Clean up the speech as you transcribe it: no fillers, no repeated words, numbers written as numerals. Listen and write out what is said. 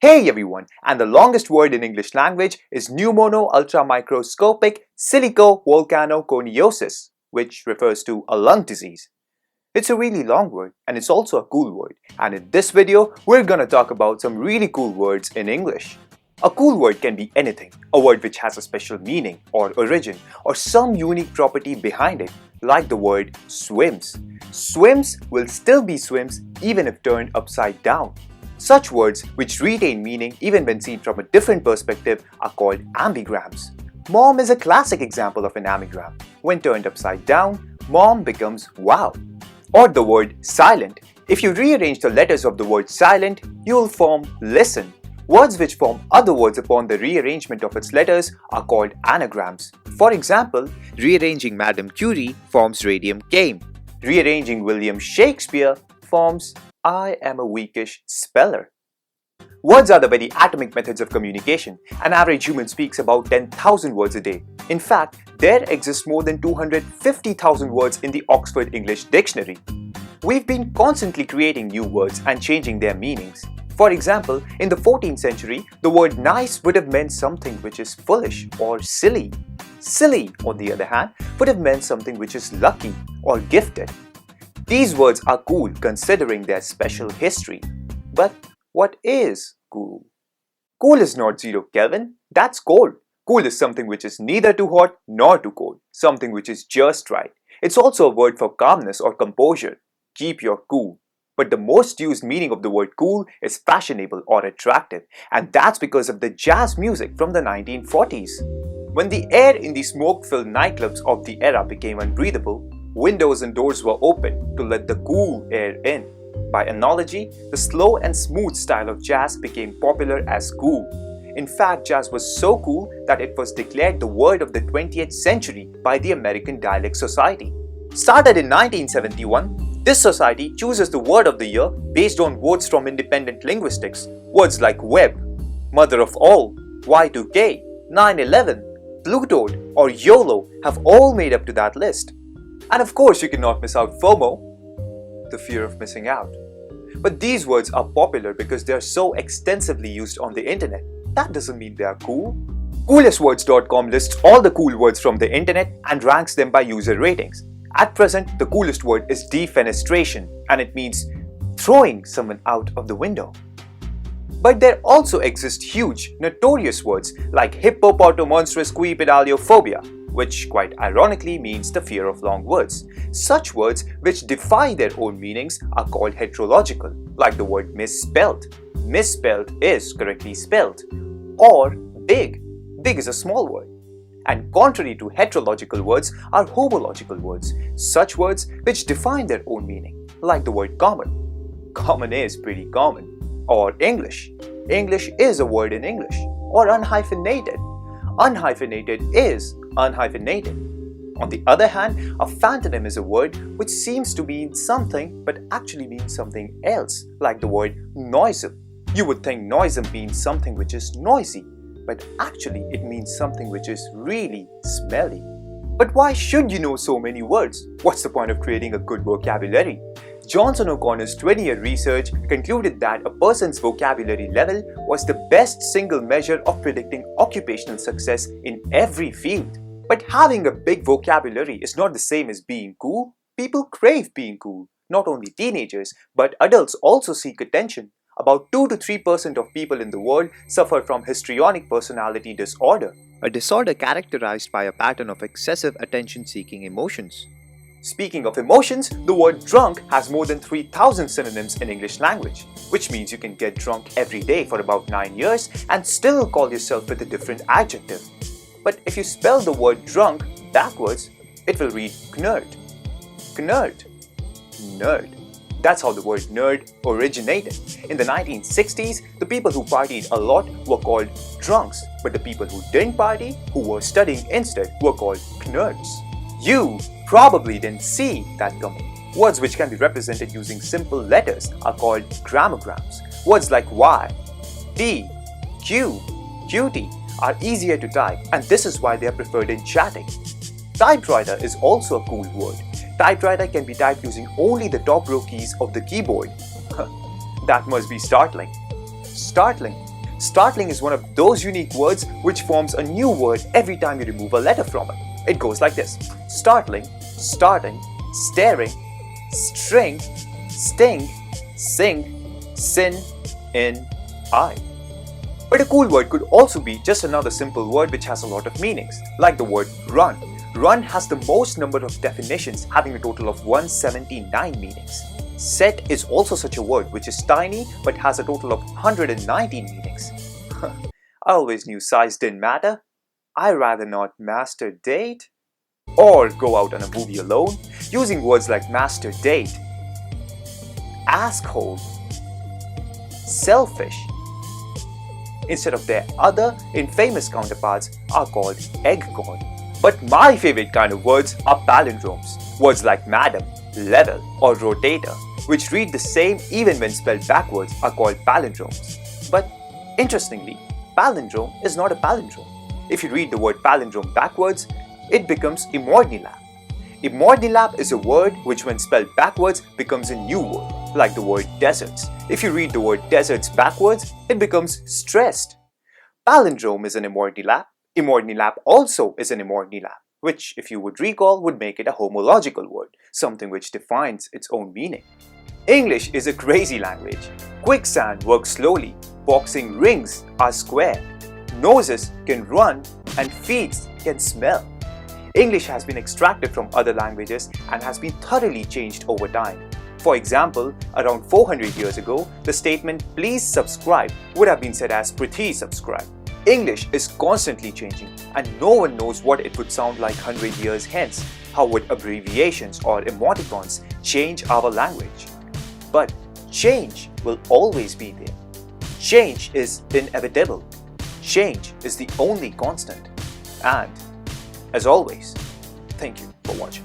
Hey everyone, and the longest word in English language is pneumono-ultramicroscopic silicovolcanoconiosis, which refers to a lung disease. It's a really long word and it's also a cool word, and in this video we're gonna talk about some really cool words in English. A cool word can be anything, a word which has a special meaning or origin or some unique property behind it, like the word swims. Swims will still be swims even if turned upside down. Such words which retain meaning even when seen from a different perspective are called ambigrams. Mom is a classic example of an ambigram. When turned upside down, mom becomes wow. Or the word silent. If you rearrange the letters of the word silent, you will form listen. Words which form other words upon the rearrangement of its letters are called anagrams. For example, rearranging Madame Curie forms radium came. Rearranging William Shakespeare forms I am a weakish speller. Words are the very atomic methods of communication. An average human speaks about 10,000 words a day. In fact, there exist more than 250,000 words in the Oxford English Dictionary. We've been constantly creating new words and changing their meanings. For example, in the 14th century, the word nice would have meant something which is foolish or silly. Silly, on the other hand, would have meant something which is lucky or gifted. These words are cool considering their special history. But what is cool? Cool is not 0 Kelvin, that's cold. Cool is something which is neither too hot nor too cold, something which is just right. It's also a word for calmness or composure. Keep your cool. But the most used meaning of the word cool is fashionable or attractive, and that's because of the jazz music from the 1940s. When the air in the smoke-filled nightclubs of the era became unbreathable, windows and doors were opened to let the cool air in. By analogy, the slow and smooth style of jazz became popular as cool. In fact, jazz was so cool that it was declared the word of the 20th century by the American Dialect Society. Started in 1971, this society chooses the word of the year based on votes from independent linguistics. Words like web, mother of all, Y2K, 9/11, Bluetooth or YOLO have all made up to that list. And of course, you cannot miss out FOMO, the fear of missing out. But these words are popular because they are so extensively used on the internet. That doesn't mean they are cool. Coolestwords.com lists all the cool words from the internet and ranks them by user ratings. At present, the coolest word is defenestration, and it means throwing someone out of the window. But there also exist huge, notorious words like hippopotomonstrosquipedaliophobia, which quite ironically means the fear of long words. Such words which defy their own meanings are called heterological, like the word misspelled. Misspelled is correctly spelled. Or big. Big is a small word. And contrary to heterological words are homological words, such words which define their own meaning, like the word common. Common is pretty common. Or English. English is a word in English. Or unhyphenated. Unhyphenated is unhyphenated. On the other hand, a fantonym is a word which seems to mean something but actually means something else, like the word noisome. You would think noisome means something which is noisy, but actually it means something which is really smelly. But why should you know so many words? What's the point of creating a good vocabulary? Johnson O'Connor's 20-year research concluded that a person's vocabulary level was the best single measure of predicting occupational success in every field. But having a big vocabulary is not the same as being cool. People crave being cool. Not only teenagers, but adults also seek attention. About 2 to 3% of people in the world suffer from histrionic personality disorder, a disorder characterized by a pattern of excessive attention-seeking emotions. Speaking of emotions, the word drunk has more than 3,000 synonyms in English language, which means you can get drunk every day for about 9 years and still call yourself with a different adjective. But if you spell the word drunk backwards, it will read knerd. Knerd. Nerd. That's how the word nerd originated. In the 1960s, the people who partied a lot were called drunks, but the people who didn't party, who were studying instead, were called nerds. You probably didn't see that coming. Words which can be represented using simple letters are called grammograms. Words like Y, T, Q, QT are easier to type, and this is why they are preferred in chatting. Typewriter is also a cool word. Typewriter can be typed using only the top row keys of the keyboard. That must be startling. Startling. Startling is one of those unique words which forms a new word every time you remove a letter from it. It goes like this: startling, starting, staring, string, sting, sing, sin, in, I. But a cool word could also be just another simple word which has a lot of meanings, like the word run. Run has the most number of definitions, having a total of 179 meanings. Set is also such a word which is tiny but has a total of 119 meanings. I always knew size didn't matter. I'd rather not master date or go out on a movie alone. Using words like master date, asshole, selfish, instead of their other infamous counterparts, are called egg god. But my favorite kind of words are palindromes. Words like madam, level, or rotator, which read the same even when spelled backwards, are called palindromes. But interestingly, palindrome is not a palindrome. If you read the word palindrome backwards, it becomes immordnilap. Immordnilap is a word which when spelled backwards becomes a new word, like the word deserts. If you read the word deserts backwards, it becomes stressed. Palindrome is an immordnilap. Immordnilap also is an immordnilap, which, if you would recall, would make it a homological word, something which defines its own meaning. English is a crazy language. Quicksand works slowly, boxing rings are square, noses can run, and feet can smell. English has been extracted from other languages and has been thoroughly changed over time. For example, around 400 years ago, the statement "please subscribe" would have been said as "prithee subscribe." English is constantly changing and no one knows what it would sound like 100 years hence. How would abbreviations or emoticons change our language? But change will always be there. Change is inevitable. Change is the only constant. And as always, thank you for watching.